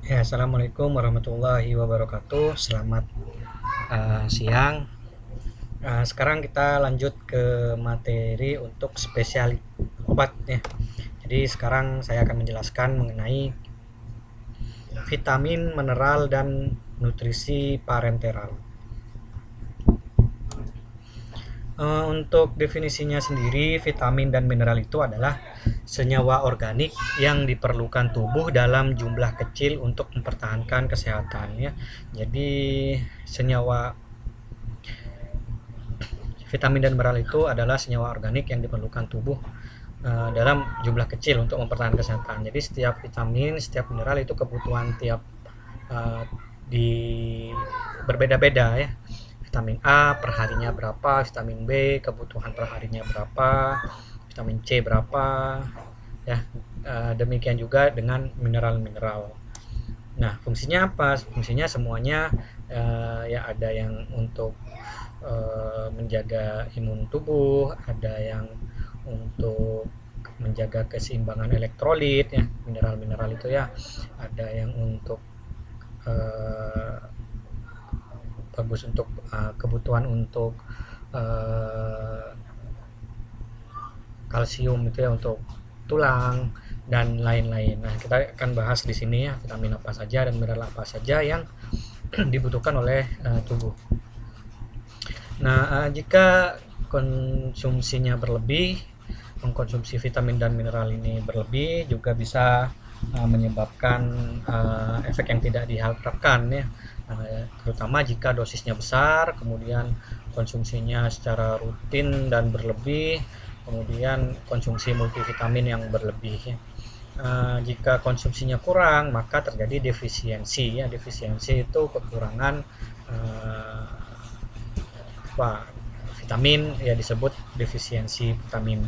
Ya, assalamualaikum warahmatullahi wabarakatuh. Selamat siang. Sekarang kita lanjut ke materi untuk spesial obat ya. Jadi sekarang saya akan menjelaskan mengenai vitamin, mineral, dan nutrisi parenteral. Untuk definisinya sendiri, vitamin dan mineral itu adalah senyawa organik yang diperlukan tubuh dalam jumlah kecil untuk mempertahankan kesehatan ya. Jadi senyawa vitamin dan mineral itu adalah senyawa organik yang diperlukan tubuh dalam jumlah kecil untuk mempertahankan kesehatan. Jadi setiap vitamin, setiap mineral itu kebutuhan tiap uh, di berbeda-beda ya. Vitamin A perharinya berapa, vitamin B kebutuhan perharinya berapa, vitamin C berapa ya. Demikian juga dengan mineral-mineral. Nah, fungsinya apa? Fungsinya semuanya ya ada yang untuk menjaga imun tubuh, ada yang untuk menjaga keseimbangan elektrolit ya, mineral-mineral itu ya, ada yang untuk eh, bagus untuk kebutuhan untuk eh, kalsium itu ya, untuk tulang dan lain-lain. Nah, kita akan bahas di sini ya vitamin apa saja dan mineral apa saja yang dibutuhkan oleh tubuh. Nah, jika konsumsinya berlebih, mengkonsumsi vitamin dan mineral ini berlebih juga bisa menyebabkan efek yang tidak diharapkan ya. Terutama jika dosisnya besar, kemudian konsumsinya secara rutin dan berlebih, kemudian konsumsi multivitamin yang berlebih ya. Jika konsumsinya kurang, maka terjadi defisiensi ya. Defisiensi itu kekurangan apa vitamin ya, disebut defisiensi vitamin.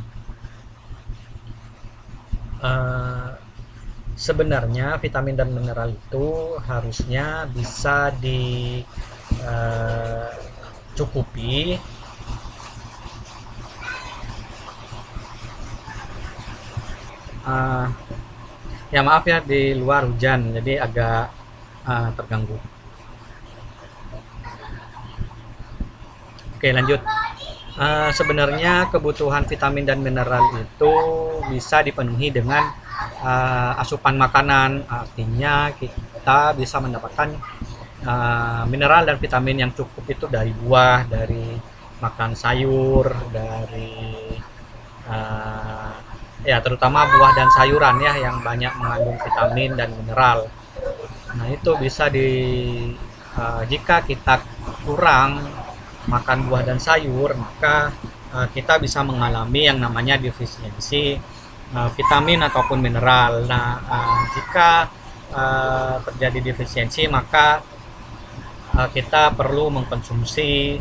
uh, Sebenarnya vitamin dan mineral itu harusnya bisa dicukupi uh, ya, maaf ya, di luar hujan jadi agak terganggu. Oke, lanjut. Sebenarnya kebutuhan vitamin dan mineral itu bisa dipenuhi dengan asupan makanan, artinya kita bisa mendapatkan mineral dan vitamin yang cukup itu dari buah, dari makan sayur, dari uh, ya terutama buah dan sayuran ya yang banyak mengandung vitamin dan mineral. Nah itu bisa jika kita kurang makan buah dan sayur, maka kita bisa mengalami yang namanya defisiensi vitamin ataupun mineral. Nah, jika terjadi defisiensi, maka kita perlu mengkonsumsi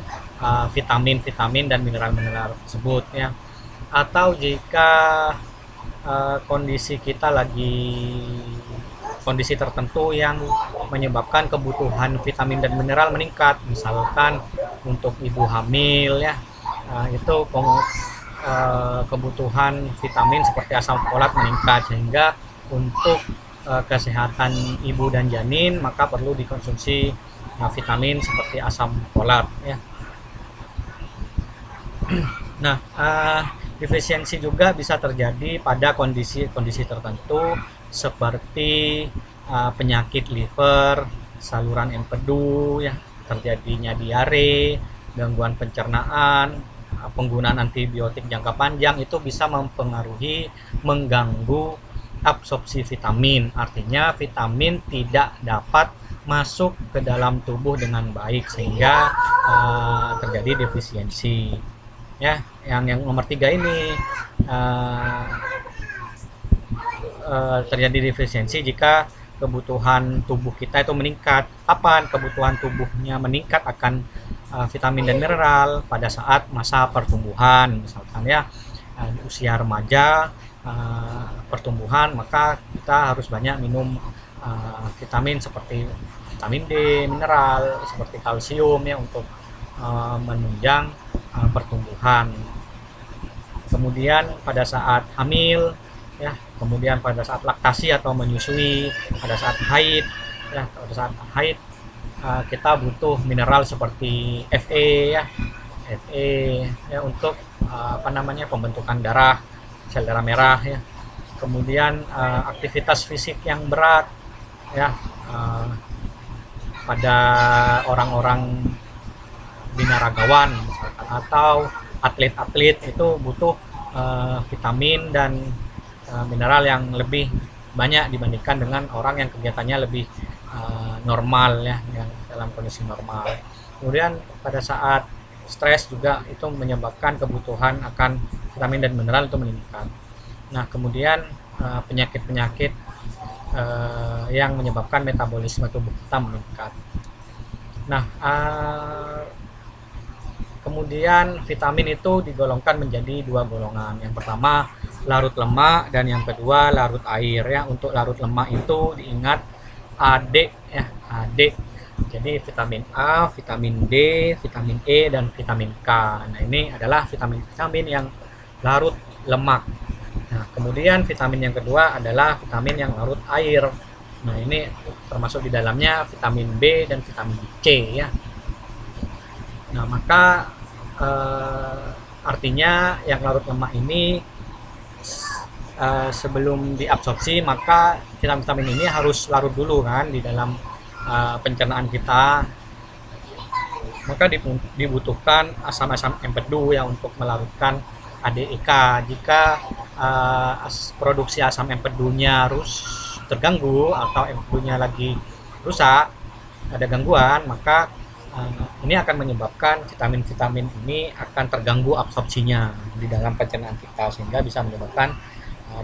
vitamin-vitamin dan mineral-mineral tersebut ya. Atau jika kondisi kita lagi kondisi tertentu yang menyebabkan kebutuhan vitamin dan mineral meningkat, misalkan untuk ibu hamil ya, itu kebutuhan vitamin seperti asam folat meningkat, sehingga untuk kesehatan ibu dan janin maka perlu dikonsumsi vitamin seperti asam folat ya. Nah, defisiensi juga bisa terjadi pada kondisi-kondisi tertentu seperti penyakit liver, saluran empedu ya, terjadinya diare, gangguan pencernaan, penggunaan antibiotik jangka panjang itu bisa mempengaruhi, mengganggu absorpsi vitamin. Artinya vitamin tidak dapat masuk ke dalam tubuh dengan baik sehingga terjadi defisiensi. Ya, yang nomor 3 ini uh, terjadi defisiensi jika kebutuhan tubuh kita itu meningkat. Kapan kebutuhan tubuhnya meningkat akan vitamin dan mineral? Pada saat masa pertumbuhan, misalkan ya, di usia remaja, pertumbuhan, maka kita harus banyak minum vitamin seperti vitamin D, mineral seperti kalsium ya, untuk menunjang pertumbuhan. Kemudian pada saat hamil ya, kemudian pada saat laktasi atau menyusui, pada saat haid, ya. Pada saat haid kita butuh mineral seperti Fe ya, Fe ya untuk pembentukan darah, sel darah merah ya. Kemudian aktivitas fisik yang berat ya, pada orang-orang binaragawan misalkan, atau atlet-atlet itu butuh vitamin dan mineral yang lebih banyak dibandingkan dengan orang yang kegiatannya lebih normal ya, yang dalam kondisi normal. Kemudian pada saat stres juga itu menyebabkan kebutuhan akan vitamin dan mineral itu meningkat. Nah, kemudian penyakit-penyakit yang menyebabkan metabolisme tubuh kita meningkat. Nah, kemudian vitamin itu digolongkan menjadi dua golongan. Yang pertama larut lemak dan yang kedua larut air ya. Untuk larut lemak itu diingat AD ya, AD. Jadi vitamin A, vitamin D, vitamin E dan vitamin K. Nah, ini adalah vitamin-vitamin yang larut lemak. Nah, kemudian vitamin yang kedua adalah vitamin yang larut air. Nah, ini termasuk di dalamnya vitamin B dan vitamin C ya. Nah, maka artinya yang larut lemak ini sebelum diabsorpsi maka vitamin-vitamin ini harus larut dulu kan di dalam pencernaan kita. Maka dibutuhkan asam-asam empedu yang untuk melarutkan ADEK. Jika produksi asam empedunya terganggu atau empedunya lagi rusak, ada gangguan, maka ini akan menyebabkan vitamin-vitamin ini akan terganggu absorpsinya di dalam pencernaan kita sehingga bisa menyebabkan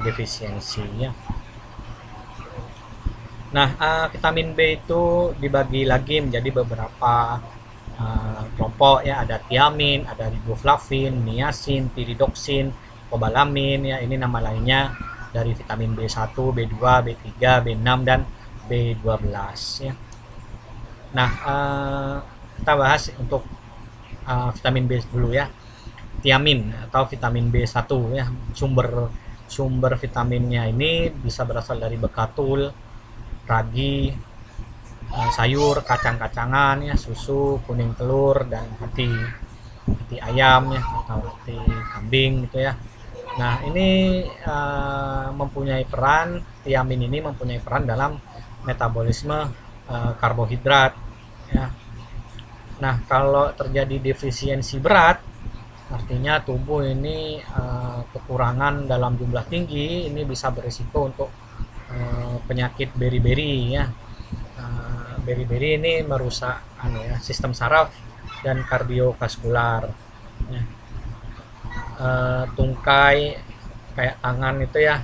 defisiensinya. Nah, vitamin B itu dibagi lagi menjadi beberapa kelompok ya, ada tiamin, ada riboflavin, niacin, piridoksin, cobalamin ya, ini nama lainnya dari vitamin B1, B2, B3, B6 dan B12 ya. Nah, kita bahas untuk vitamin B dulu ya. Tiamin atau vitamin B1 ya, sumber vitaminnya ini bisa berasal dari bekatul, ragi, sayur, kacang-kacangan ya, susu, kuning telur dan hati ayam ya, atau hati kambing gitu ya. Nah, ini mempunyai peran, tiamin ini mempunyai peran dalam metabolisme karbohidrat ya. Nah, kalau terjadi defisiensi berat, artinya tubuh ini kekurangan dalam jumlah tinggi, ini bisa berisiko untuk penyakit beri-beri ya. Beri-beri ini merusak sistem saraf dan kardiovaskular ya. Tungkai kayak tangan itu ya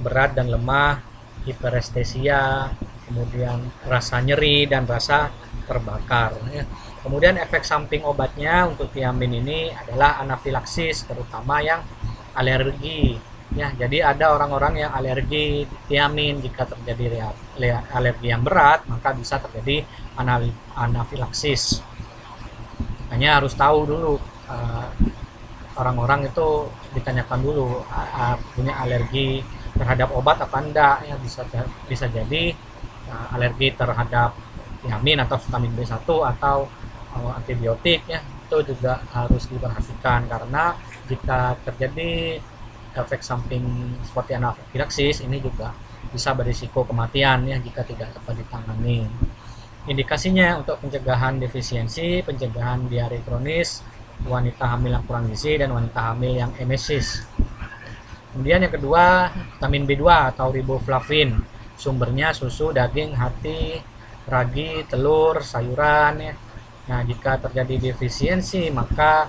berat dan lemah, hiperestesia, kemudian rasa nyeri dan rasa terbakar ya. Kemudian efek samping obatnya untuk tiamin ini adalah anafilaksis, terutama yang alergi ya. Jadi ada orang-orang yang alergi tiamin, jika terjadi alergi yang berat maka bisa terjadi anafilaksis. Hanya harus tahu dulu, orang-orang itu ditanyakan dulu punya alergi terhadap obat apa enggak ya. Bisa jadi alergi terhadap tiamin atau vitamin B1 atau antibiotik ya, itu juga harus diperhatikan, karena jika terjadi efek samping seperti anafilaksis ini juga bisa berisiko kematian ya jika tidak dapat ditangani. Indikasinya untuk pencegahan defisiensi, pencegahan diare kronis, wanita hamil yang kurang gizi dan wanita hamil yang emesis. Kemudian yang kedua, vitamin B2 atau riboflavin, sumbernya susu, daging, hati, ragi, telur, sayuran ya. Nah, jika terjadi defisiensi maka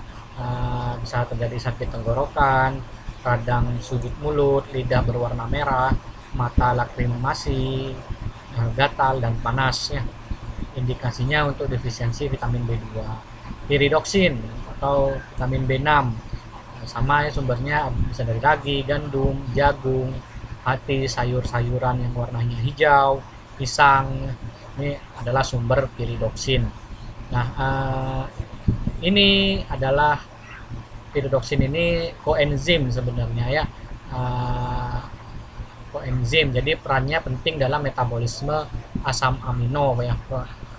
bisa terjadi sakit tenggorokan, radang sudut mulut, lidah berwarna merah, mata lakrimasi, gatal dan panas ya. Indikasinya untuk defisiensi vitamin B2. Piridoksin atau vitamin B6 sama ya, sumbernya bisa dari ragi, gandum, jagung, hati, sayur-sayuran yang warnanya hijau, pisang. Ini adalah sumber piridoksin. Nah, ini adalah piridoksin ini koenzim sebenarnya ya. Koenzim, jadi perannya penting dalam metabolisme asam amino ya.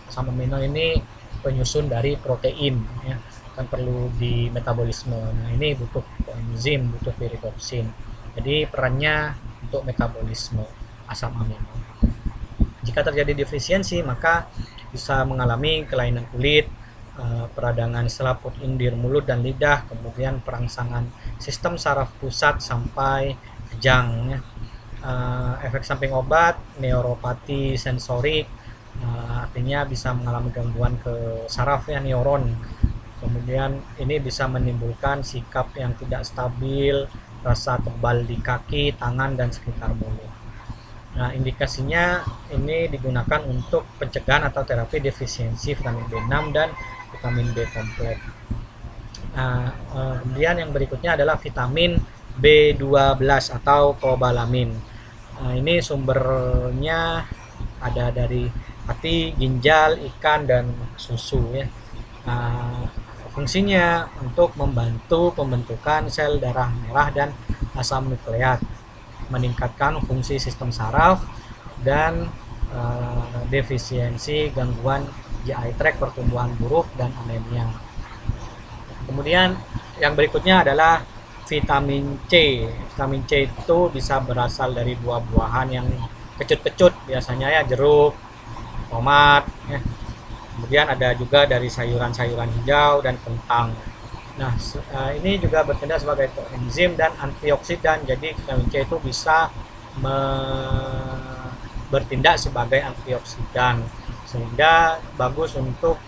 Asam amino ini penyusun dari protein ya, kan perlu di metabolisme. Nah, ini butuh enzim, butuh pyridoxine. Jadi perannya untuk metabolisme asam amino. Jika terjadi defisiensi, maka bisa mengalami kelainan kulit, peradangan selaput indir mulut dan lidah, kemudian perangsangan sistem saraf pusat sampai kejang ya. Efek samping obat, neuropati sensorik, artinya bisa mengalami gangguan ke saraf ya, neuron. Kemudian ini bisa menimbulkan sikap yang tidak stabil, rasa tebal di kaki, tangan, dan sekitar mulut. Nah, indikasinya ini digunakan untuk pencegahan atau terapi defisiensi vitamin B6 dan vitamin B kompleks. Nah, kemudian yang berikutnya adalah vitamin B12 atau kobalamin. Nah, ini sumbernya ada dari hati, ginjal, ikan, dan susu ya. Nah, fungsinya untuk membantu pembentukan sel darah merah dan asam nukleat, meningkatkan fungsi sistem saraf, dan defisiensi gangguan GI tract, pertumbuhan buruk, dan anemia. Kemudian yang berikutnya adalah vitamin C. Vitamin C itu bisa berasal dari buah-buahan yang kecut-kecut, biasanya ya jeruk, tomat ya. Kemudian ada juga dari sayuran-sayuran hijau dan kentang. Nah, ini juga bertindak sebagai enzim dan antioksidan. Jadi vitamin C itu bisa bertindak sebagai antioksidan, sehingga bagus untuk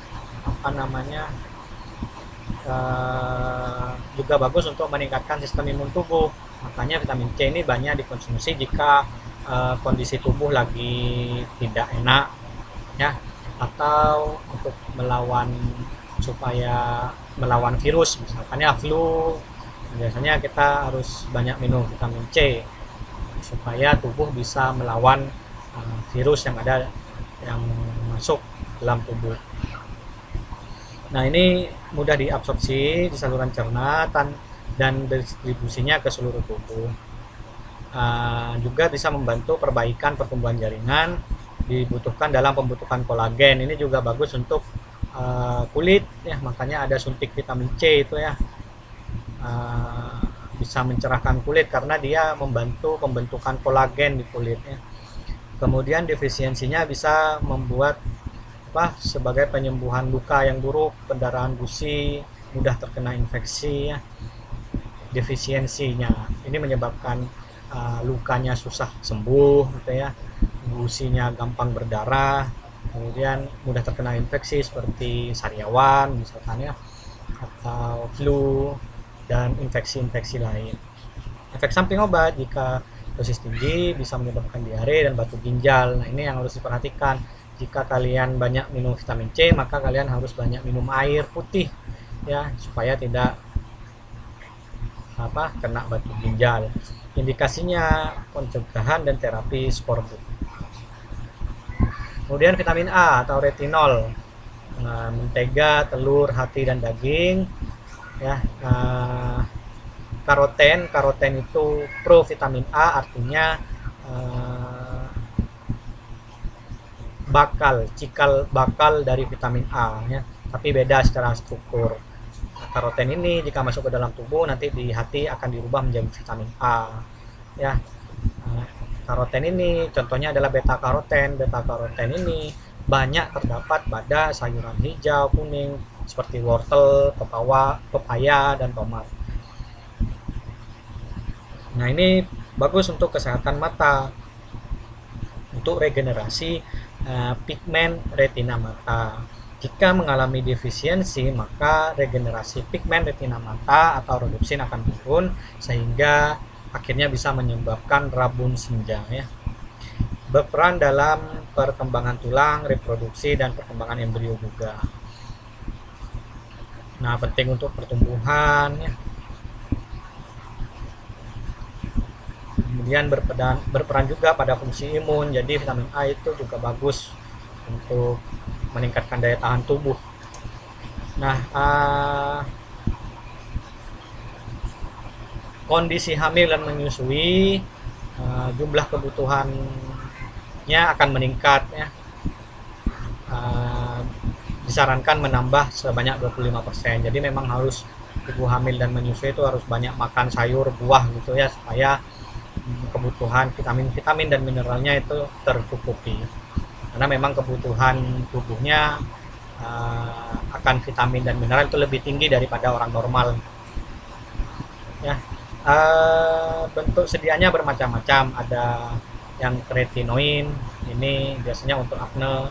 juga bagus untuk meningkatkan sistem imun tubuh. Makanya vitamin C ini banyak dikonsumsi jika kondisi tubuh lagi tidak enak ya, atau untuk melawan virus, misalkan ya flu. Biasanya kita harus banyak minum vitamin C supaya tubuh bisa melawan virus yang masuk dalam tubuh. Nah, ini mudah diabsorpsi di saluran cerna dan distribusinya ke seluruh tubuh. Juga bisa membantu perbaikan pertumbuhan jaringan, dibutuhkan dalam pembentukan kolagen. Ini juga bagus untuk kulit ya, makanya ada suntik vitamin C itu ya, bisa mencerahkan kulit karena dia membantu pembentukan kolagen di kulitnya. Kemudian defisiensinya bisa membuat sebagai penyembuhan luka yang buruk, pendarahan gusi, mudah terkena infeksi ya. Defisiensinya ini menyebabkan lukanya susah sembuh gitu ya, gusinya gampang berdarah, kemudian mudah terkena infeksi seperti sariawan misalkan ya, atau flu dan infeksi-infeksi lain. Efek samping obat jika dosis tinggi bisa menyebabkan diare dan batu ginjal. Nah, ini yang harus diperhatikan. Jika kalian banyak minum vitamin C, maka kalian harus banyak minum air putih ya, supaya tidak kena batu ginjal. Indikasinya pencegahan dan terapi skorbut. Kemudian vitamin A atau retinol, mentega, telur, hati, dan daging ya. Karoten itu provitamin A, artinya cikal bakal dari vitamin A ya, tapi beda secara struktur. Karoten ini jika masuk ke dalam tubuh, nanti di hati akan dirubah menjadi vitamin A ya. Karoten ini contohnya adalah beta karoten. Beta karoten ini banyak terdapat pada sayuran hijau kuning seperti wortel, pepaya, dan tomat. Nah, ini bagus untuk kesehatan mata, untuk regenerasi pigmen retina mata. Jika mengalami defisiensi, maka regenerasi pigmen retina mata atau rodopsin akan turun, sehingga akhirnya bisa menyebabkan rabun senja ya. Berperan dalam perkembangan tulang, reproduksi, dan perkembangan embrio juga. Nah, penting untuk pertumbuhan ya. Kemudian berperan juga pada fungsi imun. Jadi vitamin A itu juga bagus untuk meningkatkan daya tahan tubuh. Nah, kondisi hamil dan menyusui, jumlah kebutuhannya akan meningkat ya. disarankan menambah sebanyak 25%. Jadi memang harus ibu hamil dan menyusui itu harus banyak makan sayur, buah gitu ya, supaya kebutuhan vitamin dan mineralnya itu tercukupi. Karena memang kebutuhan tubuhnya akan vitamin dan mineral itu lebih tinggi daripada orang normal. Ya, bentuk sedianya bermacam-macam. Ada yang tretinoin, ini biasanya untuk acne,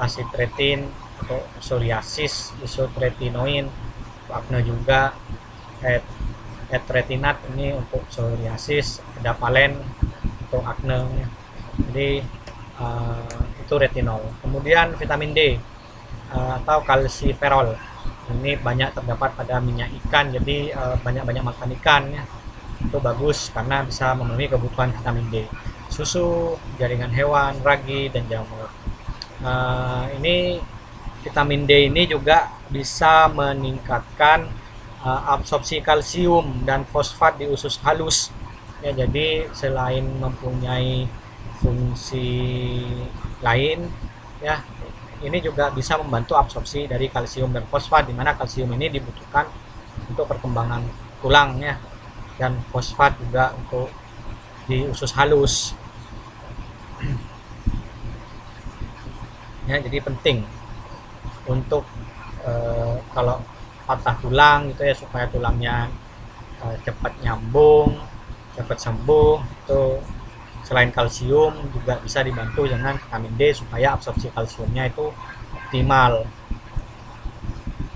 asidretin atau psoriasis, isotretinoin untuk acne juga, etretinat ini untuk psoriasis, ada palen untuk acne. Jadi itu retinol. Kemudian vitamin D atau kalsiferol, ini banyak terdapat pada minyak ikan, jadi banyak-banyak makan ikan ya, itu bagus karena bisa memenuhi kebutuhan vitamin D. Susu, jaringan hewan, ragi, dan jamur. Ini vitamin D ini juga bisa meningkatkan absorpsi kalsium dan fosfat di usus halus ya. Jadi selain mempunyai fungsi lain ya, ini juga bisa membantu absorpsi dari kalsium dan fosfat, di mana kalsium ini dibutuhkan untuk perkembangan tulang ya, dan fosfat juga untuk di usus halus ya. Jadi penting untuk kalau patah tulang gitu ya, supaya tulangnya cepat nyambung, cepat sembuh, itu selain kalsium juga bisa dibantu dengan vitamin D supaya absorpsi kalsiumnya itu optimal.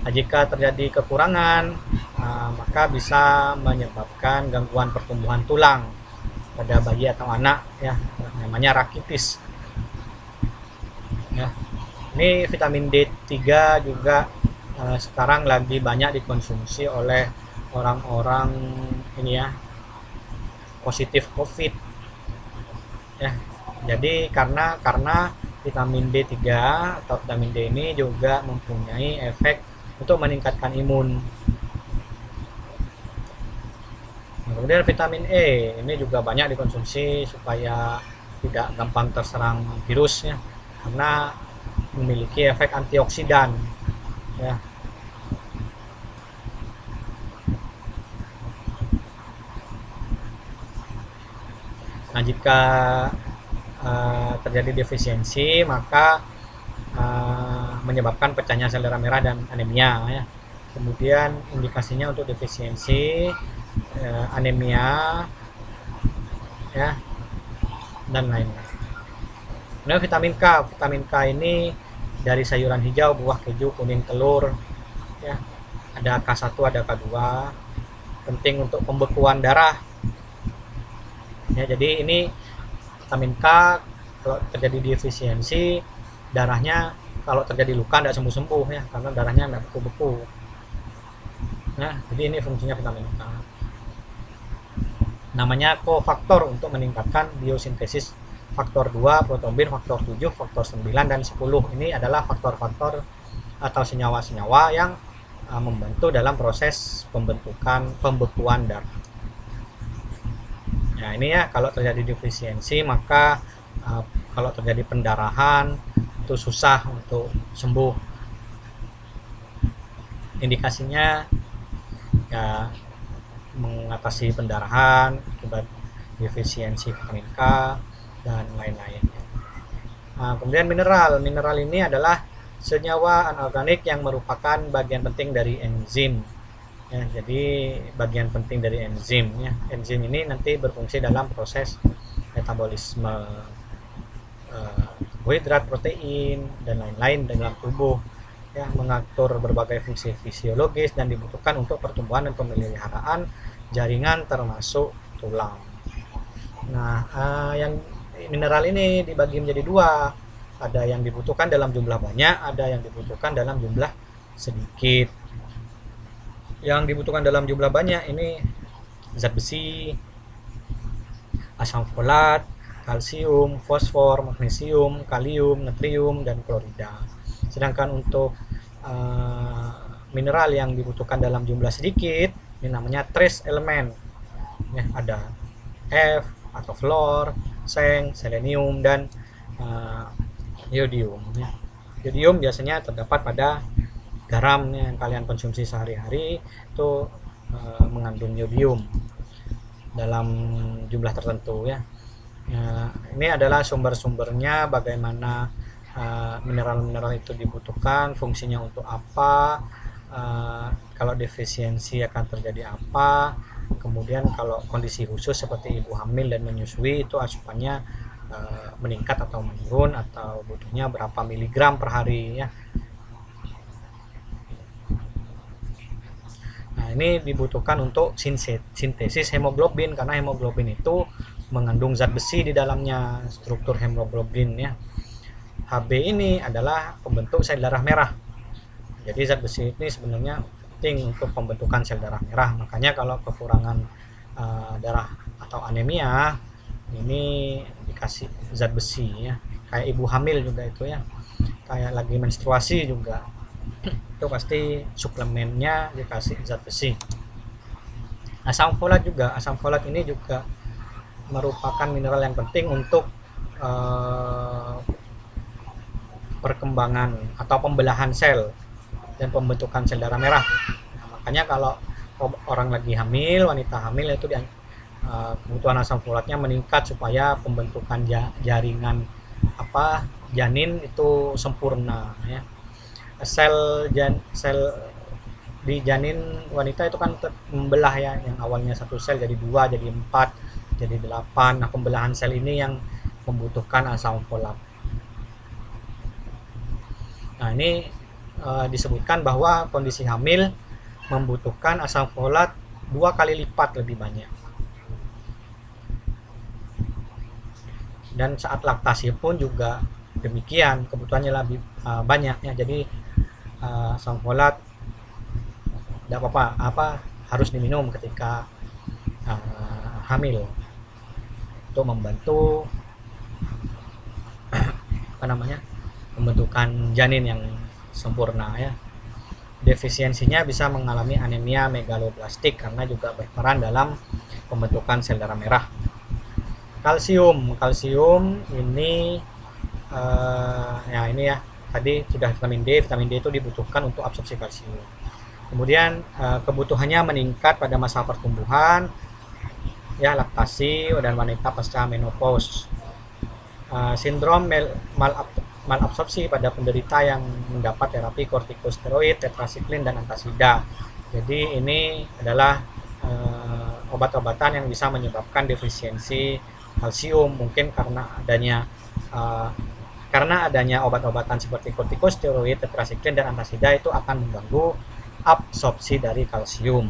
Nah, jika terjadi kekurangan, maka bisa menyebabkan gangguan pertumbuhan tulang pada bayi atau anak ya, namanya rakitis ya. Ini vitamin D3 juga sekarang lagi banyak dikonsumsi oleh orang-orang ini ya, positif COVID ya. Jadi karena vitamin D3 atau vitamin D ini juga mempunyai efek untuk meningkatkan imun. Nah, kemudian vitamin E ini juga banyak dikonsumsi supaya tidak gampang terserang virus ya, karena memiliki efek antioksidan ya. Nah, jika terjadi defisiensi, maka menyebabkan pecahnya sel darah merah dan anemia ya. Kemudian indikasinya untuk defisiensi anemia ya, dan lain-lain. Nah, vitamin K ini dari sayuran hijau, buah, keju, kuning, telur ya. Ada K1, ada K2, penting untuk pembekuan darah ya. Jadi ini vitamin K, kalau terjadi defisiensi, darahnya kalau terjadi luka tidak sembuh-sembuh ya, karena darahnya tidak beku-beku. Nah, jadi ini fungsinya vitamin K. Namanya kofaktor untuk meningkatkan biosintesis faktor 2, protombin, faktor 7, faktor 9, dan 10. Ini adalah faktor-faktor atau senyawa-senyawa yang membantu dalam proses pembekuan darah. Nah, ini ya, kalau terjadi defisiensi, maka kalau terjadi pendarahan itu susah untuk sembuh. Indikasinya ya mengatasi pendarahan akibat defisiensi vitamin K dan lain-lain. Nah, kemudian mineral ini adalah senyawa anorganik yang merupakan bagian penting dari enzim ya. Jadi bagian penting dari enzim ya. Enzim ini nanti berfungsi dalam proses metabolisme karbohidrat, protein, dan lain-lain dalam tubuh ya, mengatur berbagai fungsi fisiologis dan dibutuhkan untuk pertumbuhan dan pemeliharaan jaringan termasuk tulang. Nah, yang mineral ini dibagi menjadi dua, ada yang dibutuhkan dalam jumlah banyak, ada yang dibutuhkan dalam jumlah sedikit. Yang dibutuhkan dalam jumlah banyak ini zat besi, asam folat, kalsium, fosfor, magnesium, kalium, natrium, dan klorida. Sedangkan untuk mineral yang dibutuhkan dalam jumlah sedikit, ini namanya trace element ya, ada F atau fluor, seng, selenium, dan iodium ya. Yodium biasanya terdapat pada garam yang kalian konsumsi sehari-hari, itu mengandung yodium dalam jumlah tertentu ya. Ini adalah sumber-sumbernya, bagaimana mineral-mineral itu dibutuhkan, fungsinya untuk apa, kalau defisiensi akan terjadi apa, kemudian kalau kondisi khusus seperti ibu hamil dan menyusui itu asupannya meningkat atau menurun, atau butuhnya berapa miligram per hari ya. Nah, ini dibutuhkan untuk sintesis hemoglobin, karena hemoglobin itu mengandung zat besi di dalamnya, struktur hemoglobin ya. Hb ini adalah pembentuk sel darah merah. Jadi zat besi ini sebenarnya penting untuk pembentukan sel darah merah. Makanya kalau kekurangan darah atau anemia, ini dikasih zat besi ya. Kayak ibu hamil juga itu ya. Kayak lagi menstruasi juga. Itu pasti suplemennya dikasih zat besi. Asam folat juga. Asam folat ini juga merupakan mineral yang penting untuk perkembangan atau pembelahan sel dan pembentukan sel darah merah. Nah, makanya kalau orang lagi hamil, wanita hamil, itu kebutuhan asam folatnya meningkat supaya pembentukan jaringan janin itu sempurna ya. Sel di janin wanita itu kan membelah ya, yang awalnya satu sel jadi 2, jadi 4, jadi 8. Nah, pembelahan sel ini yang membutuhkan asam folat. Nah, ini disebutkan bahwa kondisi hamil membutuhkan asam folat 2 kali lipat lebih banyak. Dan saat laktasi pun juga demikian, kebutuhannya lebih banyak ya. Jadi asam folat tidak apa-apa harus diminum ketika hamil untuk membantu pembentukan janin yang sempurna ya. Defisiensinya bisa mengalami anemia megaloblastik karena juga berperan dalam pembentukan sel darah merah. Kalsium ini ini ya, tadi sudah vitamin D itu dibutuhkan untuk absorpsi kalsium. Kemudian kebutuhannya meningkat pada masa pertumbuhan ya, laktasi dan wanita pasca menopause. Sindrom malabsorpsi pada penderita yang mendapat terapi kortikosteroid, tetrasiklin, dan antasida. Jadi ini adalah obat-obatan yang bisa menyebabkan defisiensi kalsium, mungkin karena adanya obat-obatan seperti kortikosteroid, tetrasiklin, dan antasida itu akan mengganggu absorpsi dari kalsium.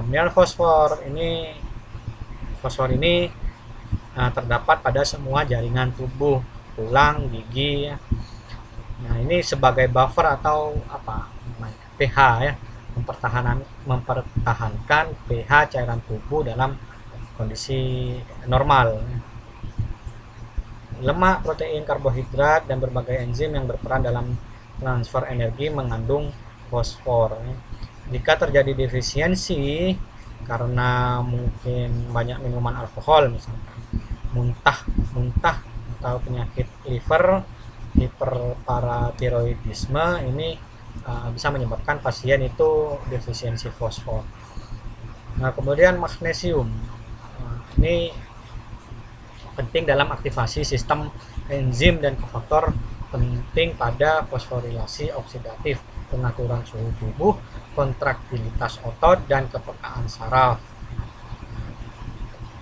Mineral fosfor ini terdapat pada semua jaringan tubuh, tulang, gigi ya. Nah, ini sebagai buffer atau pH ya, mempertahankan pH cairan tubuh dalam kondisi normal. Lemak, protein, karbohidrat, dan berbagai enzim yang berperan dalam transfer energi mengandung fosfor. Jika terjadi defisiensi karena mungkin banyak minuman alkohol, misalkan muntah atau penyakit liver, hiperparatiroidisme, ini bisa menyebabkan pasien itu defisiensi fosfor. Nah, kemudian magnesium ini penting dalam aktivasi sistem enzim dan kofaktor penting pada fosforilasi oksidatif, pengaturan suhu tubuh, kontraktilitas otot, dan kepekaan saraf.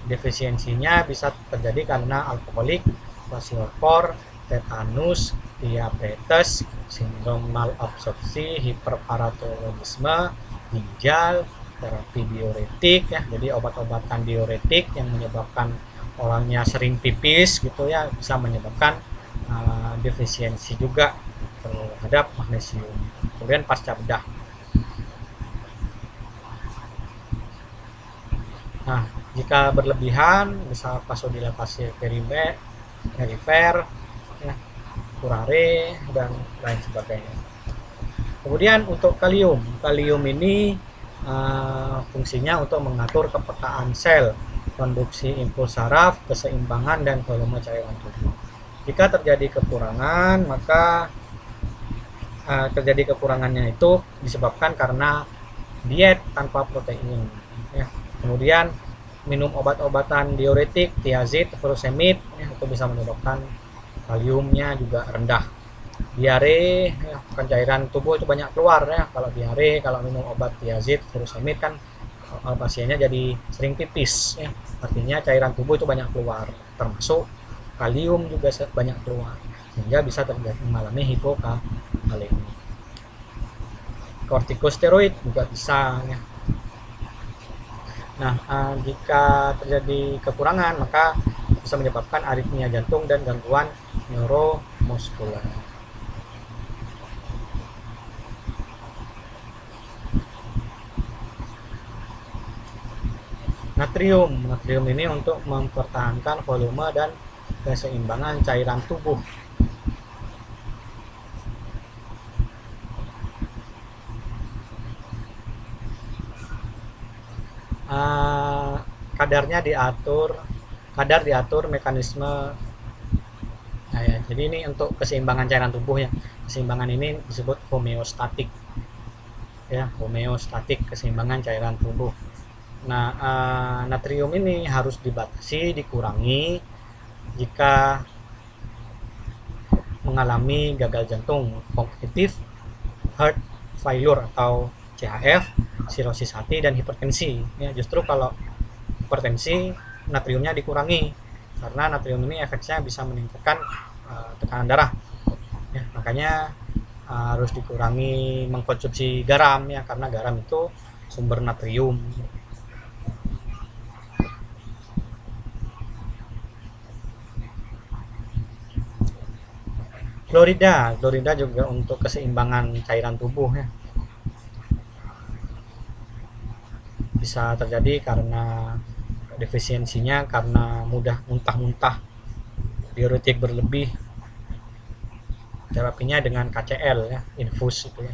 Defisiensinya bisa terjadi karena alkoholik, kwashiorkor, tetanus, diabetes, sindrom malabsorpsi, hiperparatiroidisme, ginjal, terapi diuretik ya. Jadi obat-obatan diuretik yang menyebabkan orangnya sering pipis gitu ya, bisa menyebabkan defisiensi juga terhadap magnesium. Kemudian pasca bedah. Nah, jika berlebihan, misal vasodilatasi perifer, ya, kurare, dan lain sebagainya. Kemudian untuk kalium ini fungsinya untuk mengatur kepekaan sel, konduksi impuls saraf, keseimbangan, dan volume cairan tubuh. Jika terjadi kekurangan, maka terjadi kekurangannya itu disebabkan karena diet tanpa protein ya. Kemudian minum obat-obatan diuretik, tiazid, furosemid ya, itu bisa menyebabkan kaliumnya juga rendah. Diare ya, cairan tubuh itu banyak keluar ya kalau diare. Kalau minum obat tiazid, furosemid kan pasiennya jadi sering pipis ya. Artinya cairan tubuh itu banyak keluar, termasuk kalium juga banyak keluar, sehingga bisa terjadi mengalami hipokalemi. Kortikosteroid juga bisa ya. Nah, jika terjadi kekurangan maka bisa menyebabkan aritmia jantung dan gangguan neuromuskuler. Natrium ini untuk mempertahankan volume dan keseimbangan cairan tubuh. Kadar diatur mekanisme. Nah, ya, jadi ini untuk keseimbangan cairan tubuh ya. Keseimbangan ini disebut homeostatik. Ya, homeostatik, keseimbangan cairan tubuh. Nah, natrium ini harus dibatasi, dikurangi jika mengalami gagal jantung, congestive heart failure atau CHF, sirosis hati, dan hipertensi. Ya, justru kalau hipertensi natriumnya dikurangi karena natrium ini efeknya bisa meningkatkan tekanan darah. Ya, makanya harus dikurangi mengkonsumsi garam ya, karena garam itu sumber natrium. Klorida juga untuk keseimbangan cairan tubuh ya. Bisa terjadi karena defisiensinya, karena mudah muntah-muntah, diuretik berlebih. Terapinya dengan KCl ya, infus itu ya.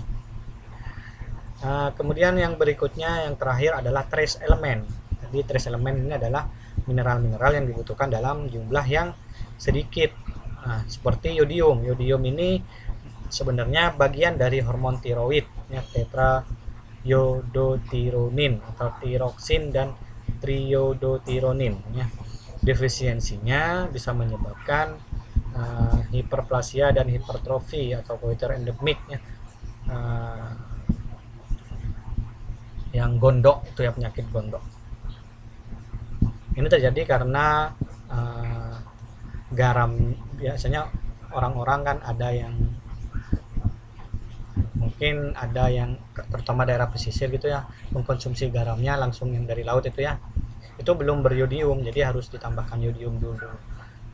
Kemudian yang berikutnya, yang terakhir adalah trace element. Jadi trace element ini adalah mineral-mineral yang dibutuhkan dalam jumlah yang sedikit. Seperti yodium. Yodium ini sebenarnya bagian dari hormon tiroid ya, tetraiodothyronin atau tiroksin dan triiodothyronin ya. Defisiensinya bisa menyebabkan hiperplasia dan hipertrofi atau goiter endemik ya. Yang gondok itu ya, penyakit gondok. Ini terjadi karena garam, biasanya orang-orang kan ada yang mungkin ada yang terutama daerah pesisir gitu ya, mengkonsumsi garamnya langsung yang dari laut itu ya, itu belum beryodium, jadi harus ditambahkan yodium dulu.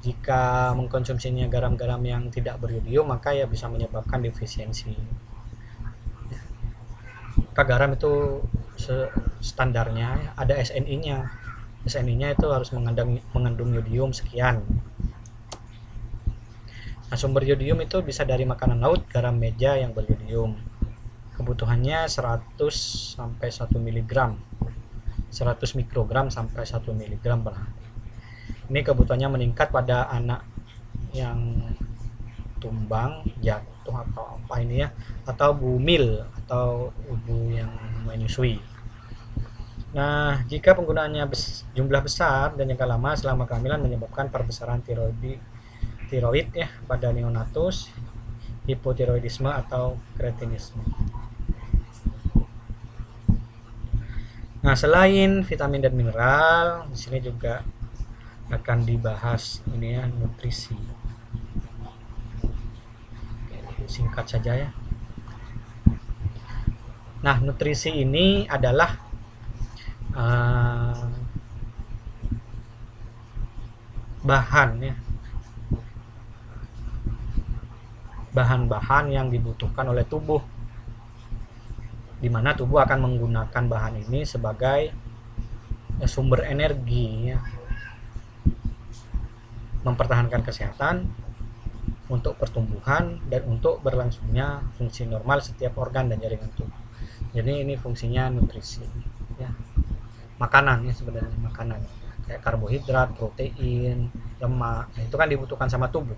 Jika mengkonsumsinya garam-garam yang tidak beryodium maka ya bisa menyebabkan defisiensi. Maka garam itu standarnya ada SNI-nya. SNI-nya itu harus mengandung yodium sekian. Nah, sumber yodium itu bisa dari makanan laut, garam meja yang beryodium. Kebutuhannya 100 sampai 1 mg. 100 mikrogram sampai 1 mg per hari. Ini kebutuhannya meningkat pada anak yang tumbang, jatuh atau apa ini ya, atau bumil atau ibu yang menyusui. Nah, jika penggunaannya jumlah besar dan jangka lama selama kehamilan menyebabkan perbesaran tiroid ya pada neonatus, hipotiroidisme atau kretinisme. Nah, selain vitamin dan mineral, di sini juga akan dibahas ini ya, nutrisi. Singkat saja ya. Nah, nutrisi ini adalah bahan ya, bahan-bahan yang dibutuhkan oleh tubuh, di mana tubuh akan menggunakan bahan ini sebagai sumber energi ya, mempertahankan kesehatan, untuk pertumbuhan, dan untuk berlangsungnya fungsi normal setiap organ dan jaringan tubuh. Jadi ini fungsinya nutrisi ya. Makanan ya, sebenarnya makanan kayak karbohidrat, protein, lemak, nah, itu kan dibutuhkan sama tubuh.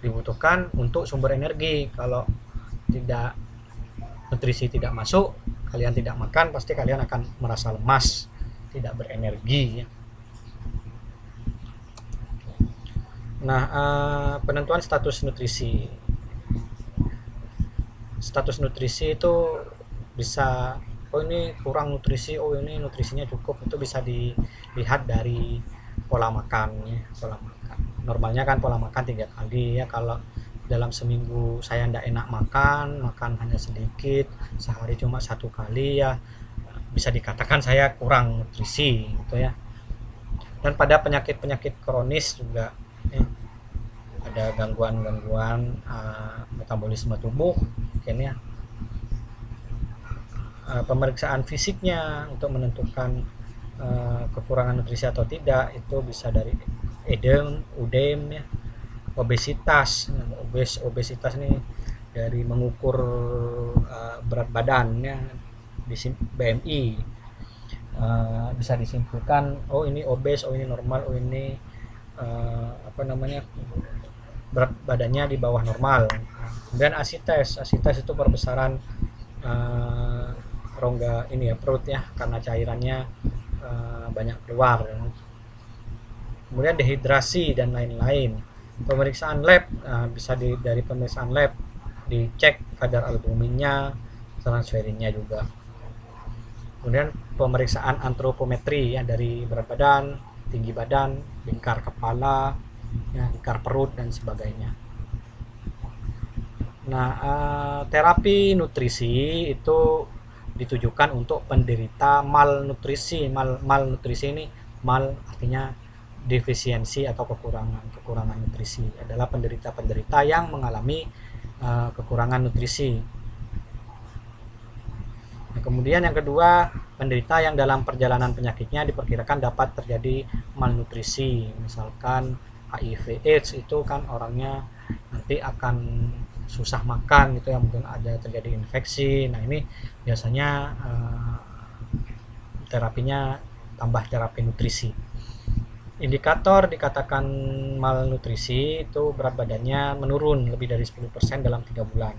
dibutuhkan untuk sumber energi. Kalau tidak nutrisi tidak masuk, kalian tidak makan, pasti kalian akan merasa lemas, tidak berenergi. Nah, penentuan status nutrisi. Status nutrisi itu bisa, oh ini kurang nutrisi, oh ini nutrisinya cukup. Itu bisa dilihat dari pola makan ya, pola makan. Normalnya kan pola makan 3 kali ya. Kalau dalam seminggu saya tidak enak makan hanya sedikit, sehari cuma 1 kali ya, bisa dikatakan saya kurang nutrisi gitu ya. Dan pada penyakit-penyakit kronis juga ya, ada gangguan-gangguan metabolisme tubuh mungkin ya. Pemeriksaan fisiknya untuk menentukan kekurangan nutrisi atau tidak itu bisa dari udem ya, obesitas. Obesitas ini dari mengukur berat badannya di BMI, bisa disimpulkan oh ini obes, oh ini normal, oh ini berat badannya di bawah normal. Kemudian asites itu perbesaran rongga ini ya, perut ya, karena cairannya banyak keluar. Kemudian dehidrasi dan lain-lain. Pemeriksaan lab, bisa dari pemeriksaan lab dicek kadar albuminnya, transferinnya juga. Kemudian pemeriksaan antropometri ya, dari berat badan, tinggi badan, lingkar kepala ya, lingkar perut dan sebagainya. Nah, terapi nutrisi itu ditujukan untuk penderita malnutrisi. Malnutrisi ini, mal artinya defisiensi atau kekurangan nutrisi, adalah penderita-penderita yang mengalami kekurangan nutrisi. Nah, kemudian yang kedua, penderita yang dalam perjalanan penyakitnya diperkirakan dapat terjadi malnutrisi. Misalkan HIV/AIDS itu kan orangnya nanti akan susah makan gitu ya, mungkin ada terjadi infeksi. Nah, ini biasanya terapinya tambah terapi nutrisi. Indikator dikatakan malnutrisi itu berat badannya menurun lebih dari 10% dalam 3 bulan,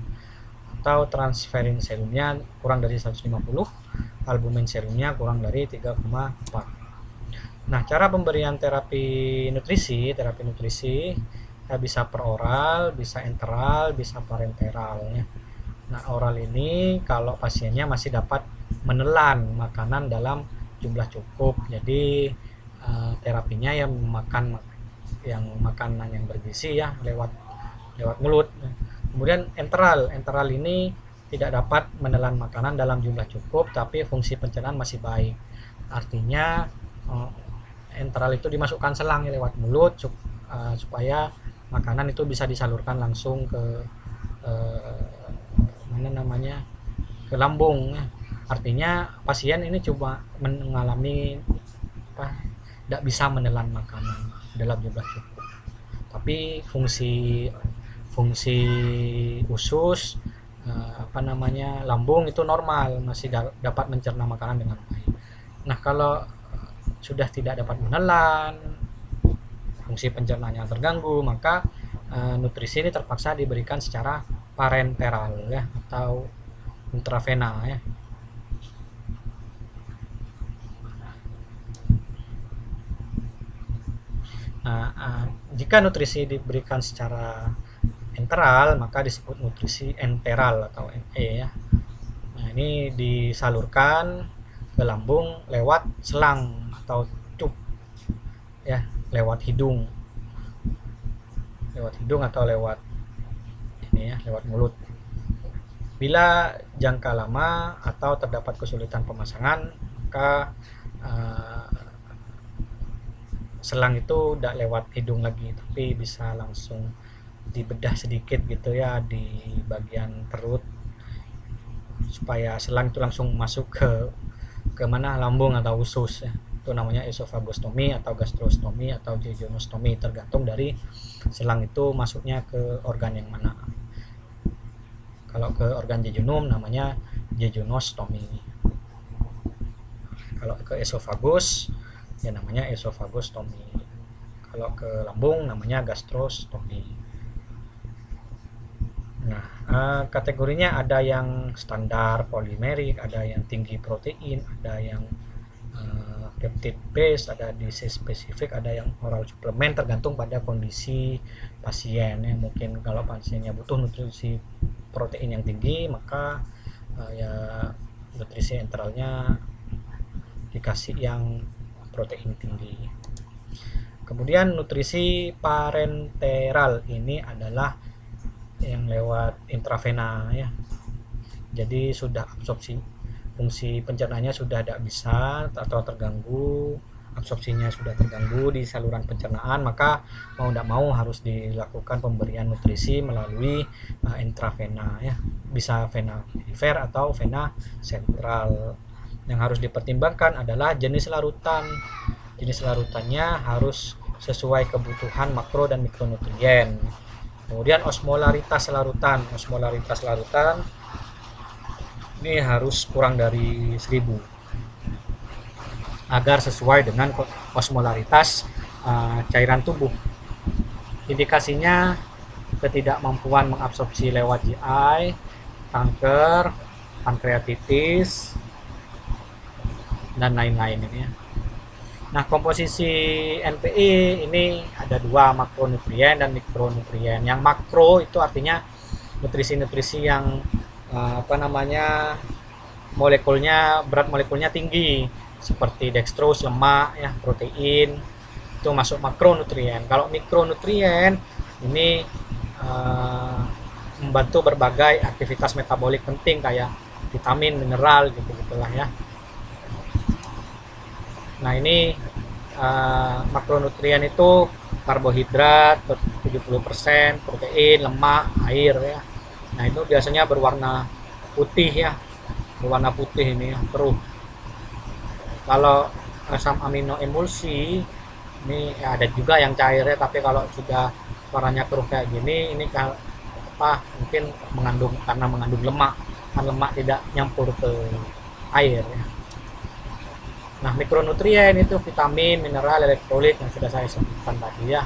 atau transferin serumnya kurang dari 150, albumin serumnya kurang dari 3,4. Nah, cara pemberian terapi nutrisi bisa per oral, bisa enteral, bisa parenteral ya. Nah, oral ini kalau pasiennya masih dapat menelan makanan dalam jumlah cukup, jadi terapinya yang makan makanan yang bergizi ya, lewat mulut. Kemudian enteral ini tidak dapat menelan makanan dalam jumlah cukup, tapi fungsi pencernaan masih baik. Artinya enteral itu dimasukkan selang ya, lewat mulut supaya makanan itu bisa disalurkan langsung ke ke lambung. Artinya pasien ini coba mengalami tidak bisa menelan makanan dalam jumlah cukup, tapi fungsi usus lambung itu normal, masih dapat mencerna makanan dengan baik. Nah, kalau sudah tidak dapat menelan, fungsi pencernaannya terganggu, maka nutrisi ini terpaksa diberikan secara parenteral ya, atau intravena ya. Nah, jika nutrisi diberikan secara enteral maka disebut nutrisi enteral atau NE ya. Nah, ini disalurkan ke lambung lewat selang atau tube ya, lewat hidung atau lewat mulut. Bila jangka lama atau terdapat kesulitan pemasangan, maka selang itu tidak lewat hidung lagi, tapi bisa langsung dibedah sedikit gitu ya di bagian perut, supaya selang itu langsung masuk ke lambung atau usus ya. Itu namanya esofagostomi atau gastrostomi atau jejunostomi, tergantung dari selang itu masuknya ke organ yang mana. Kalau ke organ jejunum namanya jejunostomi, kalau ke esofagus ya namanya esofagostomi, kalau ke lambung namanya gastrostomi. Nah, kategorinya ada yang standar polimerik, ada yang tinggi protein, ada yang peptide base, ada disease spesifik, ada yang oral suplemen, tergantung pada kondisi pasien ya. Mungkin kalau pasiennya butuh nutrisi protein yang tinggi, maka ya nutrisi enteralnya dikasih yang protein tinggi. Kemudian nutrisi parenteral ini adalah yang lewat intravena ya. Jadi sudah absorpsi, fungsi pencernaannya sudah tidak bisa atau terganggu, absorpsinya sudah terganggu di saluran pencernaan, maka mau tidak mau harus dilakukan pemberian nutrisi melalui intravena ya. Bisa vena perifer atau vena sentral. Yang harus dipertimbangkan adalah jenis larutan. Jenis larutannya harus sesuai kebutuhan makro dan mikronutrien. Kemudian osmolaritas larutan. Osmolaritas larutan ini harus kurang dari 1000 agar sesuai dengan osmolaritas cairan tubuh. Indikasinya ketidakmampuan mengabsorpsi lewat GI, kanker, pankreatitis, dan lain-lain ini ya. Nah, komposisi NPI ini ada 2, makronutrien dan mikronutrien. Yang makro itu artinya nutrisi-nutrisi yang molekulnya, berat molekulnya tinggi, seperti dextrose, lemak ya, protein, itu masuk makronutrien. Kalau mikronutrien ini membantu berbagai aktivitas metabolik penting kayak vitamin, mineral gitu-gitulah ya. Nah, ini makronutrien itu karbohidrat 70%, protein, lemak, air ya. Nah, itu biasanya berwarna putih ya, berwarna putih ini ya, keruh. Kalau asam amino emulsi ini ya, ada juga yang cairnya, tapi kalau sudah warnanya keruh kayak gini, ini mungkin karena mengandung lemak, kan lemak tidak nyampur ke air ya. Nah, mikronutrien itu vitamin, mineral, elektrolit yang sudah saya sebutkan tadi ya.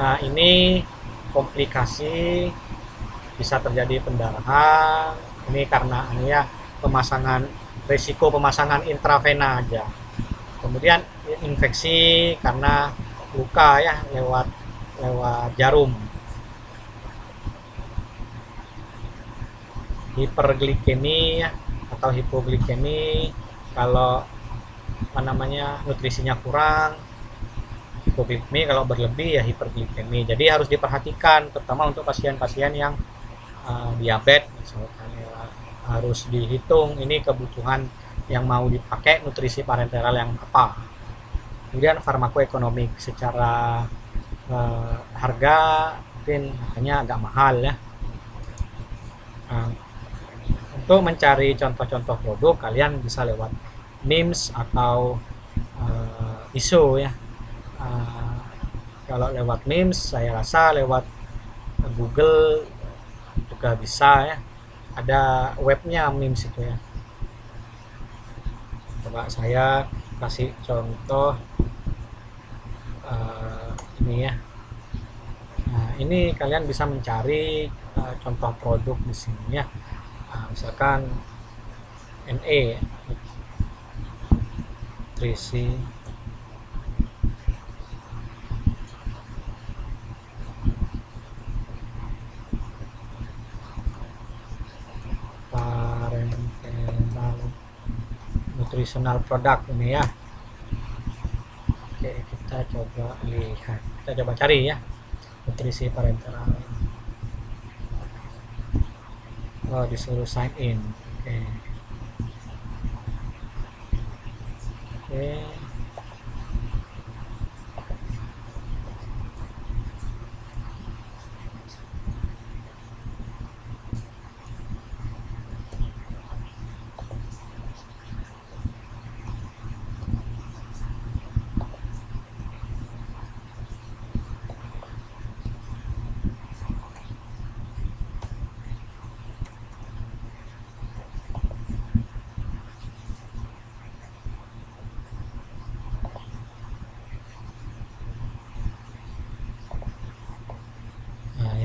Nah, ini komplikasi, bisa terjadi pendarahan. Ini karena risiko pemasangan intravena aja. Kemudian infeksi karena luka ya lewat jarum. Hiperglikemi ya, atau hipoglikemi kalau nutrisinya kurang. Hipoglikemi kalau berlebih ya hiperglikemi. Jadi harus diperhatikan terutama untuk pasien-pasien yang diabetes misalkan ya, harus dihitung ini kebutuhan yang mau dipakai nutrisi parenteral yang apa. Kemudian farmakoekonomik, secara harga mungkin harganya agak mahal ya. Untuk mencari contoh-contoh produk kalian bisa lewat NIMS atau ISO ya. Kalau lewat NIMS saya rasa lewat Google juga bisa ya, ada webnya NIMS itu ya. Coba saya kasih contoh ini ya. Nah, ini kalian bisa mencari contoh produk di sini ya. Misalkan NE nutrisi parenteral nutritional product ini ya. Oke, kita coba lihat, kita coba cari ya nutrisi parenteral. Oh, disuruh sign in. Oke.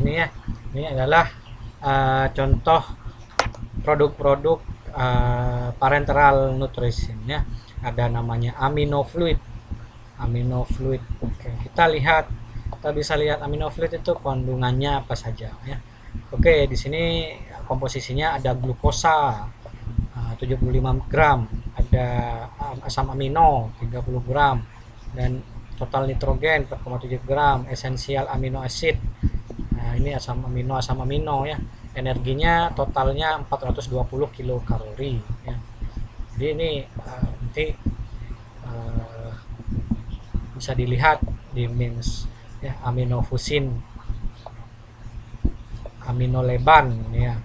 ini ya, ini adalah contoh produk-produk parenteral nutrition ya. Ada namanya amino fluid. Oke, kita bisa lihat amino fluid itu kandungannya apa saja ya. Oke, di sini komposisinya ada glukosa 75 gram, ada asam amino 30 gram, dan total nitrogen 4,7 gram, esensial amino acid. Nah, ini asam amino ya. Energinya totalnya 420 kilokalori ya. Jadi ini nanti bisa dilihat di MENS ya, aminofusin, aminoleban ya.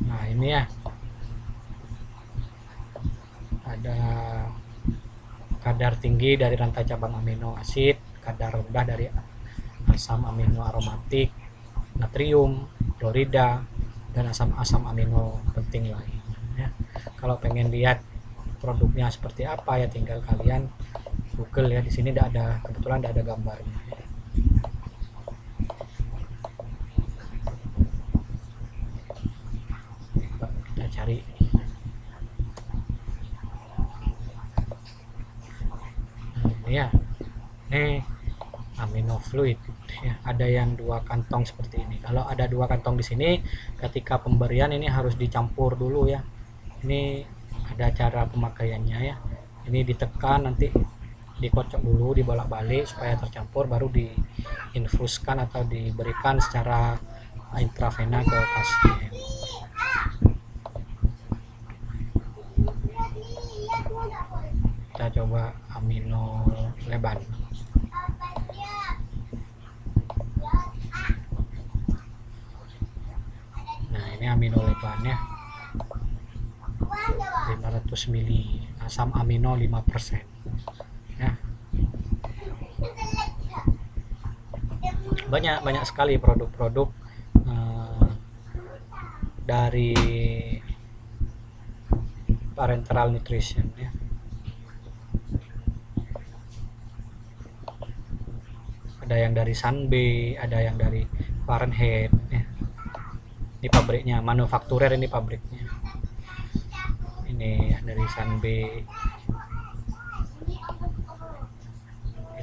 Nah, ini ya. Ada kadar tinggi dari rantai cabang amino asid, kadar rendah dari asam amino aromatik, natrium, klorida, dan asam-asam amino penting lain ya. Kalau pengen lihat produknya seperti apa ya, tinggal kalian Google ya. Di sini kebetulan tidak ada gambarnya ya. Kita cari. Ya, ini amino fluid ya. Ada yang 2 kantong seperti ini. Kalau ada 2 kantong di sini, ketika pemberian ini harus dicampur dulu ya. Ini ada cara pemakaiannya ya. Ini ditekan, nanti dikocok dulu, dibolak-balik supaya tercampur, baru diinfuskan atau diberikan secara intravena ke pasien. Kita coba amino leban. Nah, ini amino lebannya 500 mili, asam amino 5% ya. Banyak sekali produk-produk dari parenteral nutrition ya. Ada yang dari Sunbay, ada yang dari Fahrenheit ya. Ini pabriknya, manufakturer ini pabriknya. Ini dari Sunbay,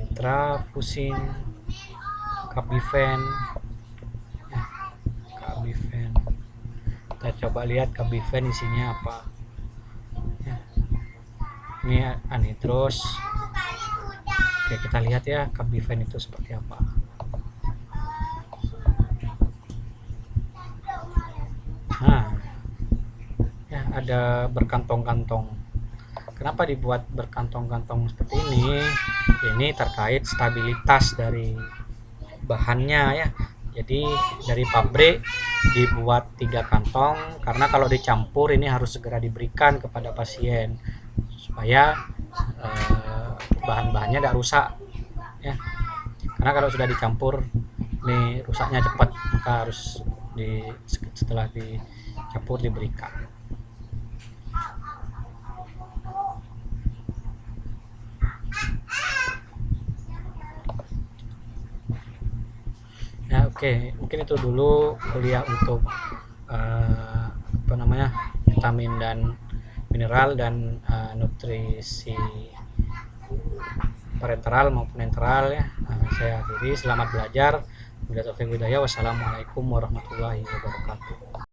Intrafusin, Kabiven ya, Kabiven. Kita coba lihat Kabiven isinya apa ya. Ini anhidrous. Oke, kita lihat ya Kabiven itu seperti apa. Nah ya, ada berkantong-kantong. Kenapa dibuat berkantong-kantong seperti ini? Ini terkait stabilitas dari bahannya ya. Jadi dari pabrik dibuat 3 kantong, karena kalau dicampur ini harus segera diberikan kepada pasien supaya bahan-bahannya tidak rusak ya. Karena kalau sudah dicampur ini rusaknya cepat, maka harus setelah dicampur diberikan. Ya, oke, mungkin itu dulu kuliah untuk vitamin dan mineral dan nutrisi parenteral maupun enteral ya. Saya akhiri, selamat belajar. Wassalamualaikum warahmatullahi wabarakatuh.